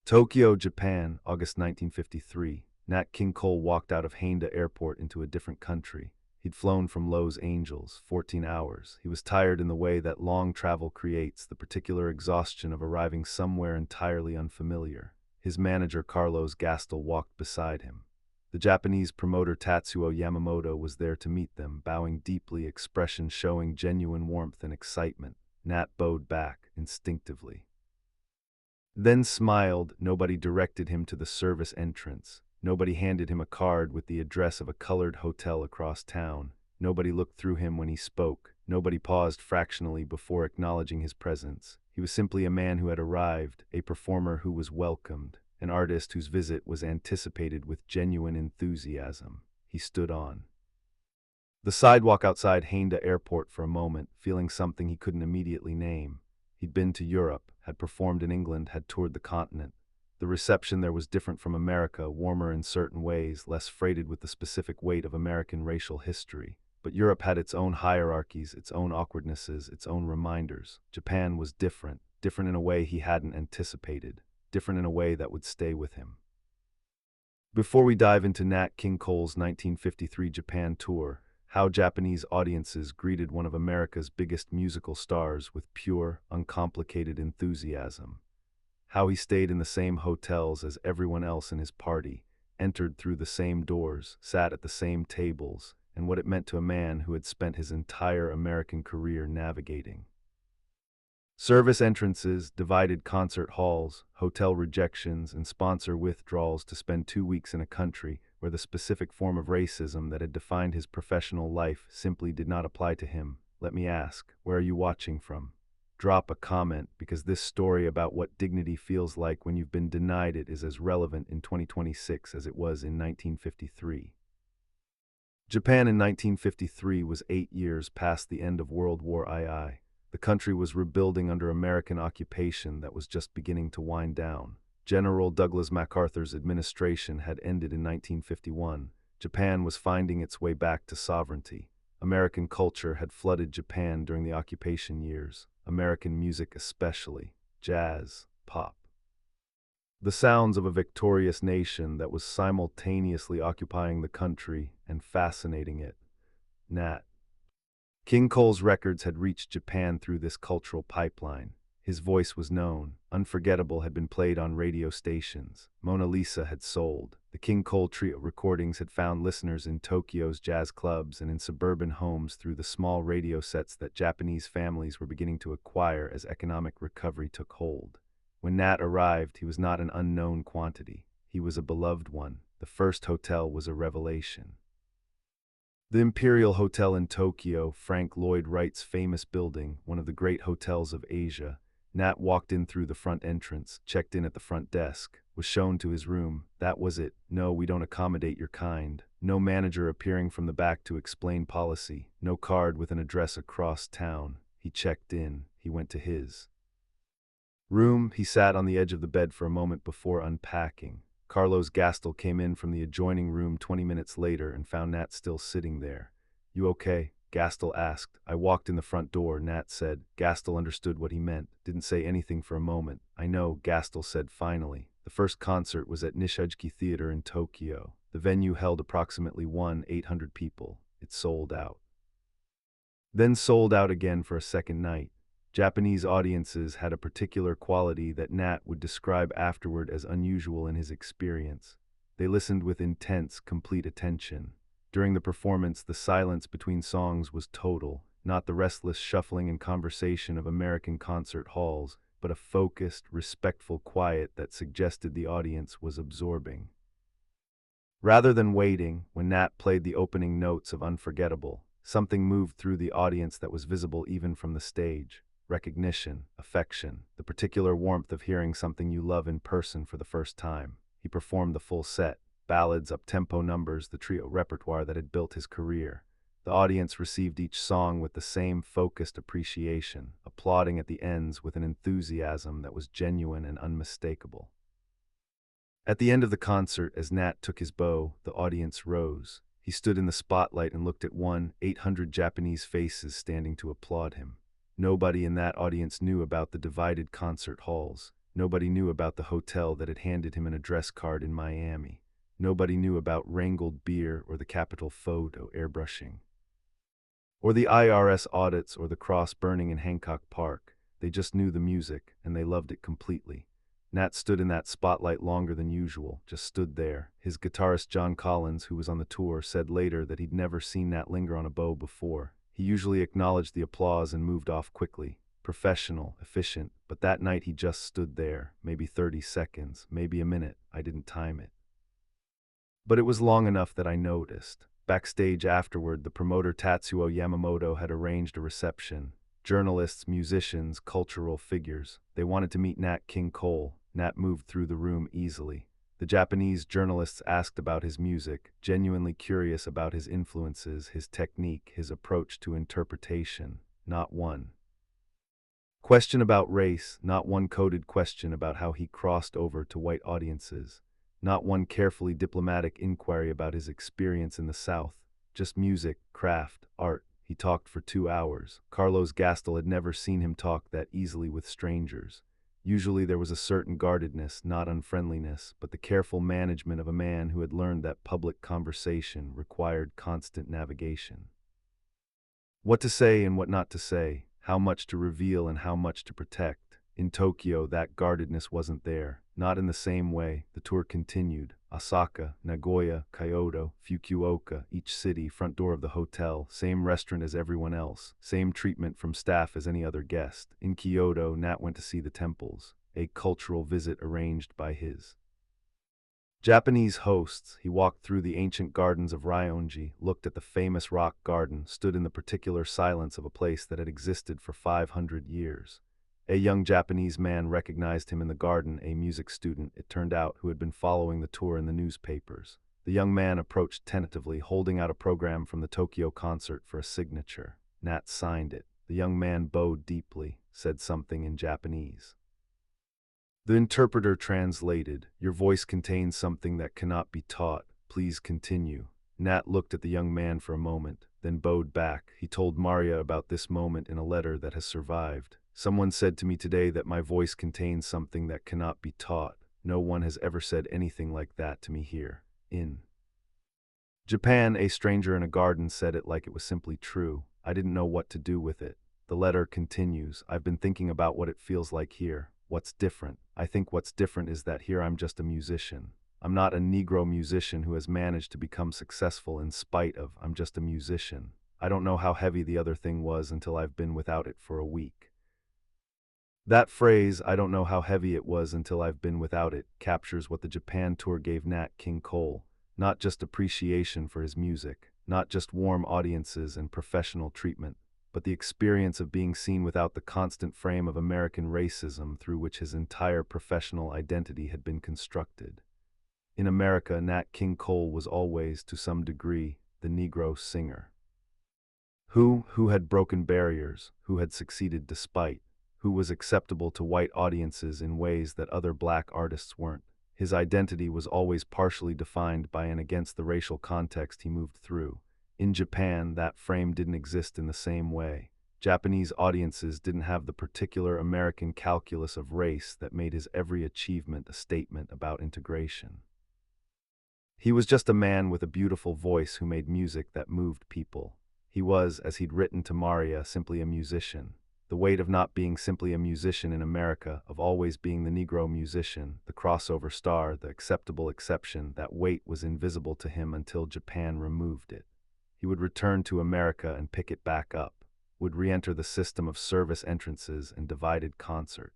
Tokyo, Japan, August 1953. Nat King Cole walked out of Haneda Airport into a different country. He'd flown from Los Angeles, 14 hours. He was tired in the way that long travel creates, the particular exhaustion of arriving somewhere entirely unfamiliar. His manager, Carlos Gastel, walked beside him. The Japanese promoter Tatsuo Yamamoto was there to meet them, bowing deeply, expression showing genuine warmth and excitement. Nat bowed back, instinctively. Then smiled. Nobody directed him to the service entrance. Nobody handed him a card with the address of a colored hotel across town. Nobody looked through him when he spoke. Nobody paused fractionally before acknowledging his presence. He was simply a man who had arrived, a performer who was welcomed, an artist whose visit was anticipated with genuine enthusiasm. He stood on the sidewalk outside Haneda Airport for a moment, feeling something he couldn't immediately name. He'd been to Europe, had performed in England, had toured the continent. The reception there was different from America, warmer in certain ways, less freighted with the specific weight of American racial history. But Europe had its own hierarchies, its own awkwardnesses, its own reminders. Japan was different, different in a way he hadn't anticipated, different in a way that would stay with him. Before we dive into Nat King Cole's 1953 Japan tour, how Japanese audiences greeted one of America's biggest musical stars with pure, uncomplicated enthusiasm. How he stayed in the same hotels as everyone else in his party, entered through the same doors, sat at the same tables, and what it meant to a man who had spent his entire American career navigating service entrances, divided concert halls, hotel rejections, and sponsor withdrawals to spend 2 weeks in a country where the specific form of racism that had defined his professional life simply did not apply to him. Let me ask, where are you watching from? Drop a comment, because this story about what dignity feels like when you've been denied it is as relevant in 2026 as it was in 1953. Japan in 1953 was 8 years past the end of World War II. The country was rebuilding under American occupation that was just beginning to wind down. General Douglas MacArthur's administration had ended in 1951. Japan was finding its way back to sovereignty. American culture had flooded Japan during the occupation years. American music especially, jazz, pop. The sounds of a victorious nation that was simultaneously occupying the country and fascinating it. Nat King Cole's records had reached Japan through this cultural pipeline. His voice was known. Unforgettable had been played on radio stations. Mona Lisa had sold. The King Cole Trio recordings had found listeners in Tokyo's jazz clubs and in suburban homes through the small radio sets that Japanese families were beginning to acquire as economic recovery took hold. When Nat arrived, he was not an unknown quantity. He was a beloved one. The first hotel was a revelation. The Imperial Hotel in Tokyo, Frank Lloyd Wright's famous building, one of the great hotels of Asia. Nat walked in through the front entrance, checked in at the front desk, was shown to his room. That was it. No, we don't accommodate your kind. No manager appearing from the back to explain policy. No card with an address across town. He checked in. He went to his room. He sat on the edge of the bed for a moment before unpacking. Carlos Gastel came in from the adjoining room 20 minutes later and found Nat still sitting there. "You okay?" Gastel asked. "I walked in the front door," Nat said. Gastel understood what he meant, didn't say anything for a moment. "I know," Gastel said finally. The first concert was at Nishizuki Theater in Tokyo. The venue held approximately 1,800 people. It sold out. Then sold out again for a second night. Japanese audiences had a particular quality that Nat would describe afterward as unusual in his experience. They listened with intense, complete attention. During the performance, the silence between songs was total, not the restless shuffling and conversation of American concert halls, but a focused, respectful quiet that suggested the audience was absorbing. Rather than waiting, when Nat played the opening notes of Unforgettable, something moved through the audience that was visible even from the stage. Recognition, affection, the particular warmth of hearing something you love in person for the first time. He performed the full set, ballads, up-tempo numbers, the trio repertoire that had built his career. The audience received each song with the same focused appreciation, applauding at the ends with an enthusiasm that was genuine and unmistakable. At the end of the concert, as Nat took his bow, the audience rose. He stood in the spotlight and looked at 1,800 Japanese faces standing to applaud him. Nobody in that audience knew about the divided concert halls. Nobody knew about the hotel that had handed him an address card in Miami. Nobody knew about wrangled beer or the Capitol photo airbrushing, or the IRS audits or the cross burning in Hancock Park. They just knew the music, and they loved it completely. Nat stood in that spotlight longer than usual, just stood there. His guitarist John Collins, who was on the tour, said later that he'd never seen Nat linger on a bow before. He usually acknowledged the applause and moved off quickly. Professional, efficient, but that night he just stood there, maybe 30 seconds, maybe a minute. I didn't time it. But it was long enough that I noticed. Backstage afterward, the promoter Tatsuo Yamamoto had arranged a reception. Journalists, musicians, cultural figures. They wanted to meet Nat King Cole. Nat moved through the room easily. The Japanese journalists asked about his music, genuinely curious about his influences, his technique, his approach to interpretation. Not one question about race, not one coded question about how he crossed over to white audiences. Not one carefully diplomatic inquiry about his experience in the South. Just music, craft, art. He talked for 2 hours. Carlos Gastel had never seen him talk that easily with strangers. Usually there was a certain guardedness, not unfriendliness, but the careful management of a man who had learned that public conversation required constant navigation. What to say and what not to say, how much to reveal and how much to protect. In Tokyo, that guardedness wasn't there. Not in the same way. The tour continued. Osaka, Nagoya, Kyoto, Fukuoka, each city, front door of the hotel, same restaurant as everyone else, same treatment from staff as any other guest. In Kyoto, Nat went to see the temples, a cultural visit arranged by his Japanese hosts. He walked through the ancient gardens of Ryoanji, looked at the famous rock garden, stood in the particular silence of a place that had existed for 500 years. A young Japanese man recognized him in the garden, a music student, it turned out, who had been following the tour in the newspapers. The young man approached tentatively, holding out a program from the Tokyo concert for a signature. Nat signed it. The young man bowed deeply, said something in Japanese. The interpreter translated, "Your voice contains something that cannot be taught. Please continue." Nat looked at the young man for a moment, then bowed back. He told Maria about this moment in a letter that has survived. "Someone said to me today that my voice contains something that cannot be taught. No one has ever said anything like that to me here. In Japan, a stranger in a garden said it like it was simply true. I didn't know what to do with it." The letter continues, "I've been thinking about what it feels like here. What's different? I think what's different is that here I'm just a musician. I'm not a Negro musician who has managed to become successful in spite of. I'm just a musician. I don't know how heavy the other thing was until I've been without it for a week." That phrase, "I don't know how heavy it was until I've been without it," captures what the Japan tour gave Nat King Cole. Not just appreciation for his music, not just warm audiences and professional treatment, but the experience of being seen without the constant frame of American racism through which his entire professional identity had been constructed. In America, Nat King Cole was always, to some degree, the Negro singer. Who had broken barriers, who had succeeded despite, who was acceptable to white audiences in ways that other black artists weren't. His identity was always partially defined by and against the racial context he moved through. In Japan, that frame didn't exist in the same way. Japanese audiences didn't have the particular American calculus of race that made his every achievement a statement about integration. He was just a man with a beautiful voice who made music that moved people. He was, as he'd written to Maria, simply a musician. The weight of not being simply a musician in America, of always being the Negro musician, the crossover star, the acceptable exception, that weight was invisible to him until Japan removed it. He would return to America and pick it back up, would re-enter the system of service entrances and divided concert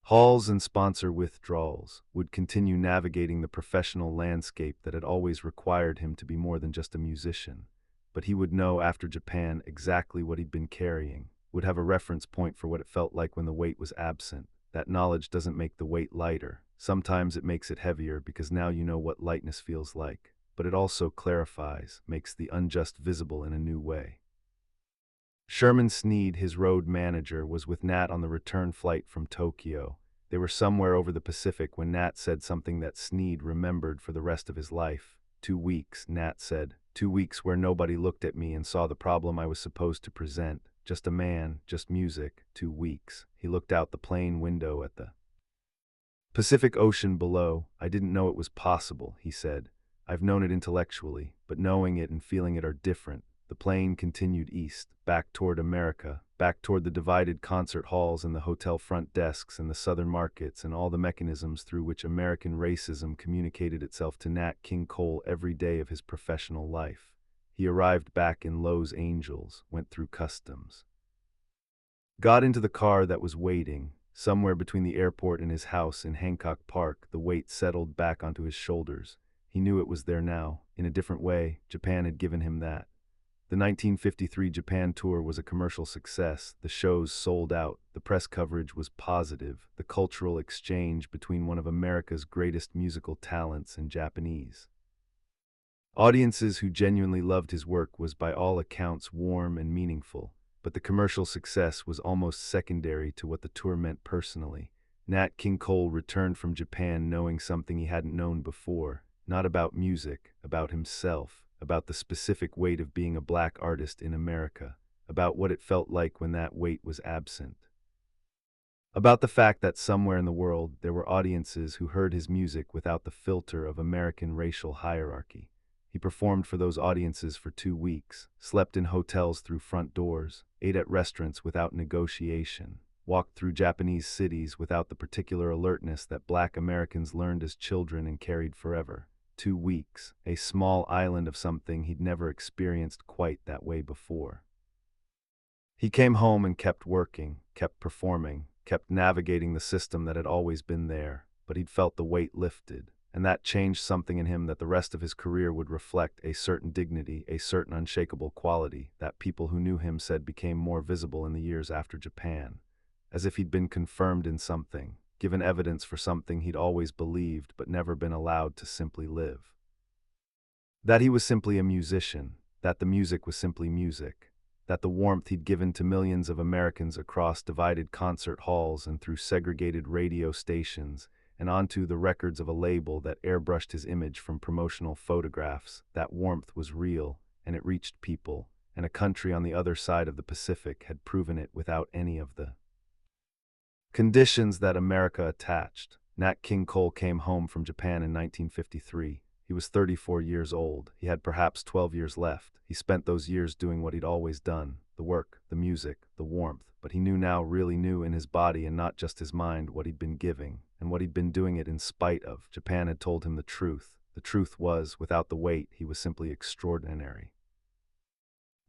halls and sponsor withdrawals, would continue navigating the professional landscape that had always required him to be more than just a musician. But he would know after Japan exactly what he'd been carrying, would have a reference point for what it felt like when the weight was absent. That knowledge doesn't make the weight lighter. Sometimes it makes it heavier because now you know what lightness feels like. But it also clarifies, makes the unjust visible in a new way. Sherman Sneed, his road manager, was with Nat on the return flight from Tokyo. They were somewhere over the Pacific when Nat said something that Sneed remembered for the rest of his life. 2 weeks, Nat said. 2 weeks where nobody looked at me and saw the problem I was supposed to present. Just a man, just music. 2 weeks. He looked out the plane window at the Pacific Ocean below, I didn't know it was possible, he said. I've known it intellectually, but knowing it and feeling it are different. The plane continued east, back toward America, back toward the divided concert halls and the hotel front desks and the southern markets and all the mechanisms through which American racism communicated itself to Nat King Cole every day of his professional life. He arrived back in Los Angeles, went through customs, got into the car that was waiting. Somewhere between the airport and his house in Hancock Park, the weight settled back onto his shoulders. He knew it was there now. In a different way, Japan had given him that. The 1953 Japan tour was a commercial success. The shows sold out. The press coverage was positive. The cultural exchange between one of America's greatest musical talents and Japanese audiences who genuinely loved his work was by all accounts warm and meaningful. But the commercial success was almost secondary to what the tour meant personally. Nat King Cole returned from Japan knowing something he hadn't known before, not about music, about himself, about the specific weight of being a black artist in America, about what it felt like when that weight was absent. About the fact that somewhere in the world there were audiences who heard his music without the filter of American racial hierarchy. He performed for those audiences for 2 weeks, slept in hotels through front doors, ate at restaurants without negotiation, walked through Japanese cities without the particular alertness that black Americans learned as children and carried forever. 2 weeks, a small island of something he'd never experienced quite that way before. He came home and kept working, kept performing, kept navigating the system that had always been there, but he'd felt the weight lifted. And that changed something in him that the rest of his career would reflect, a certain dignity, a certain unshakable quality that people who knew him said became more visible in the years after Japan, as if he'd been confirmed in something, given evidence for something he'd always believed but never been allowed to simply live. That he was simply a musician, that the music was simply music, that the warmth he'd given to millions of Americans across divided concert halls and through segregated radio stations and onto the records of a label that airbrushed his image from promotional photographs, that warmth was real, and it reached people, and a country on the other side of the Pacific had proven it without any of the conditions that America attached. Nat King Cole came home from Japan in 1953. He was 34 years old. He had perhaps 12 years left. He spent those years doing what he'd always done, the work, the music, the warmth, but he knew now, really knew in his body and not just his mind, what he'd been giving, and what he'd been doing it in spite of. Japan had told him the truth. The truth was, without the weight, he was simply extraordinary.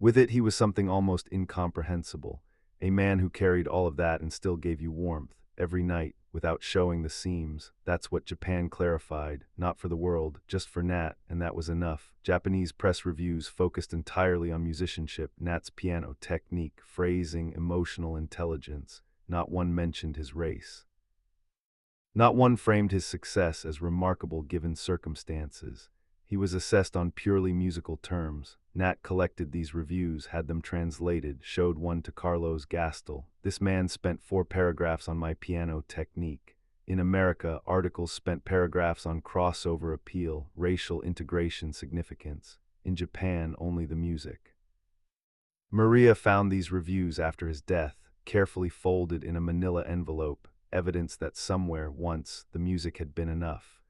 With it, he was something almost incomprehensible, a man who carried all of that and still gave you warmth, every night, without showing the seams. That's what Japan clarified, not for the world, just for Nat, and that was enough. Japanese press reviews focused entirely on musicianship, Nat's piano technique, phrasing, emotional intelligence. Not one mentioned his race. Not one framed his success as remarkable given circumstances. He was assessed on purely musical terms. Nat collected these reviews, had them translated, showed one to Carlos Gastel. This man spent 4 paragraphs on my piano technique. In America, articles spent paragraphs on crossover appeal, racial integration significance. In Japan, only the music. Maria found these reviews after his death, carefully folded in a manila envelope, evidence that somewhere, once, the music had been enough.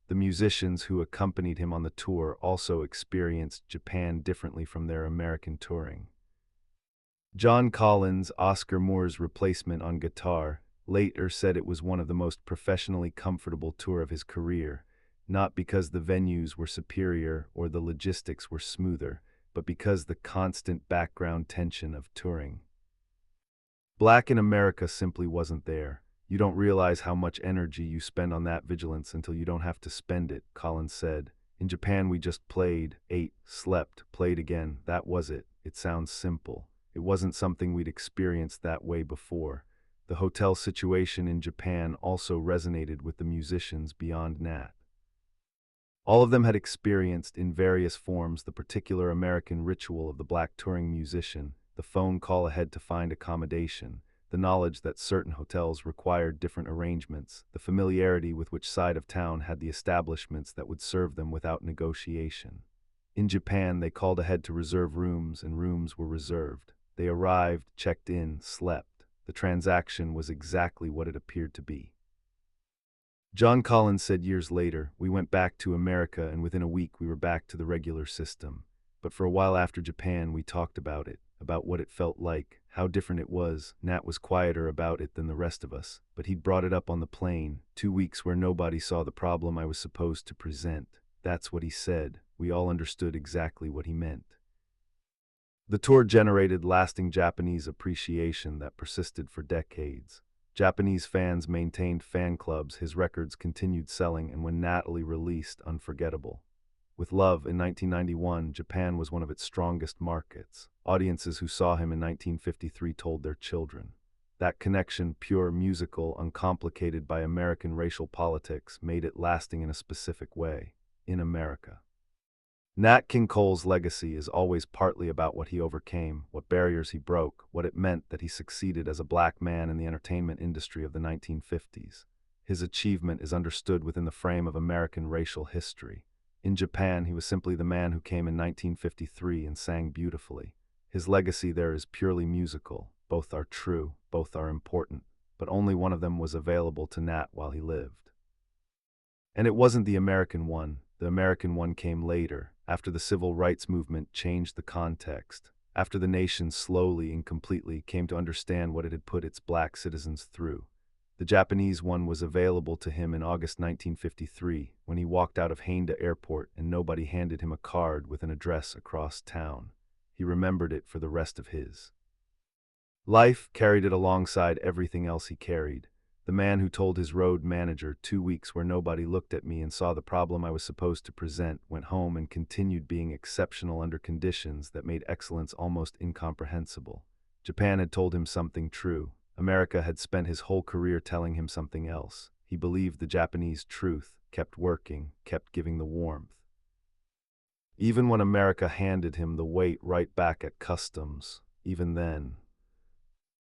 The musicians who accompanied him on the tour also experienced Japan differently from their American touring. John Collins, Oscar Moore's replacement on guitar, later said it was one of the most professionally comfortable tour of his career, not because the venues were superior or the logistics were smoother, but because the constant background tension of touring. Black in America simply wasn't there. You don't realize how much energy you spend on that vigilance until you don't have to spend it, Collins said. In Japan we just played, ate, slept, played again. That was it. It sounds simple. It wasn't something we'd experienced that way before. The hotel situation in Japan also resonated with the musicians beyond Nat. All of them had experienced, in various forms, the particular American ritual of the black touring musician, the phone call ahead to find accommodation, the knowledge that certain hotels required different arrangements, the familiarity with which side of town had the establishments that would serve them without negotiation. In Japan, they called ahead to reserve rooms, and rooms were reserved. They arrived, checked in, slept. The transaction was exactly what it appeared to be. John Collins said years later, "We went back to America and within a week we were back to the regular system. But for a while after Japan, we talked about it, about what it felt like, how different it was. Nat was quieter about it than the rest of us, but he'd brought it up on the plane, 2 weeks where nobody saw the problem I was supposed to present. That's what he said. We all understood exactly what he meant." The tour generated lasting Japanese appreciation that persisted for decades. Japanese fans maintained fan clubs, his records continued selling, and when Natalie released, unforgettable. With Love in 1991, Japan was one of its strongest markets. Audiences who saw him in 1953 told their children. That connection, pure, musical, uncomplicated by American racial politics, made it lasting in a specific way, in America. Nat King Cole's legacy is always partly about what he overcame, what barriers he broke, what it meant that he succeeded as a black man in the entertainment industry of the 1950s. His achievement is understood within the frame of American racial history. In Japan, he was simply the man who came in 1953 and sang beautifully. His legacy there is purely musical. Both are true, both are important, but only one of them was available to Nat while he lived. And it wasn't the American one. The American one came later, after the civil rights movement changed the context, after the nation slowly and completely came to understand what it had put its black citizens through. The Japanese one was available to him in August 1953, when he walked out of Haneda Airport and nobody handed him a card with an address across town. He remembered it for the rest of his life, carried it alongside everything else he carried. The man who told his road manager, 2 weeks where nobody looked at me and saw the problem I was supposed to present, went home and continued being exceptional under conditions that made excellence almost incomprehensible. Japan had told him something true. America had spent his whole career telling him something else. He believed the Japanese truth, kept working, kept giving the warmth. Even when America handed him the weight right back at customs, even then,